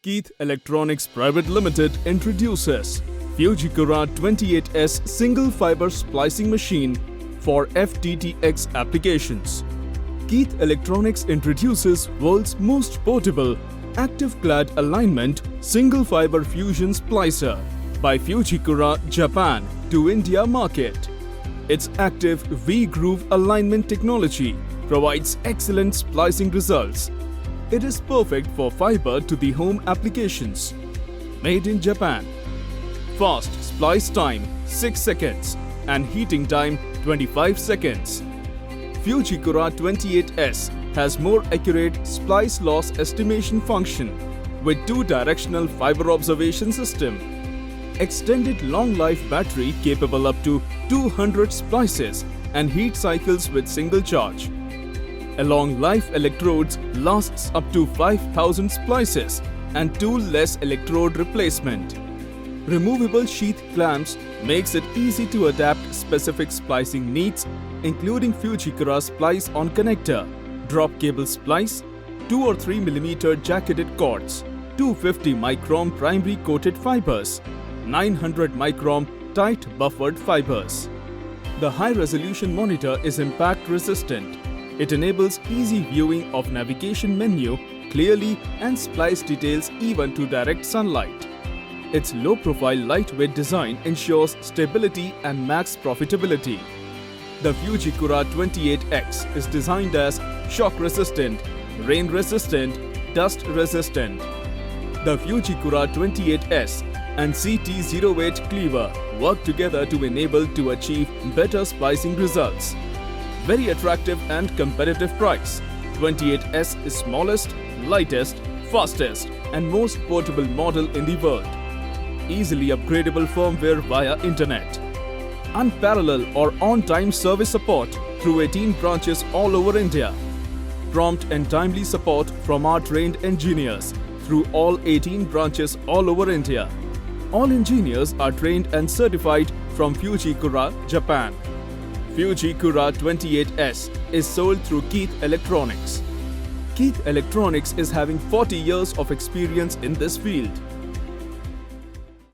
Keith Electronics Private Limited introduces Fujikura 28S single fiber splicing machine for FTTX applications. Keith Electronics introduces world's most portable active clad alignment single fiber fusion splicer by Fujikura Japan to India market. Its active V-groove alignment technology provides excellent splicing results. It is perfect for fiber to the home applications. Made in Japan. Fast splice time 6 seconds and heating time 25 seconds. Fujikura 28S has more accurate splice loss estimation function with 2-directional fiber observation system. Extended long life battery capable up to 200 splices and heat cycles with single charge. Along life electrodes lasts up to 5000 splices and tool-less electrode replacement. Removable sheath clamps makes it easy to adapt specific splicing needs, including Fujikura splice on connector, drop cable splice, 2 or 3 mm jacketed cords, 250 micron primary coated fibers, 900 micron tight buffered fibers. The high-resolution monitor is impact resistant. It enables easy viewing of navigation menu clearly and splice details even to direct sunlight. Its low-profile lightweight design ensures stability and max profitability. The Fujikura 28X is designed as shock-resistant, rain-resistant, dust-resistant. The Fujikura 28S and CT08 cleaver work together to enable to achieve better splicing results. Very attractive and competitive price. 28S is smallest, lightest, fastest and most portable model in the world. Easily upgradable firmware via internet. Unparalleled or on-time service support through 18 branches all over India. Prompt and timely support from our trained engineers through all 18 branches all over India. All engineers are trained and certified from Fujikura, Japan. Fujikura 28S is sold through Keith Electronics. Keith Electronics is having 40 years of experience in this field.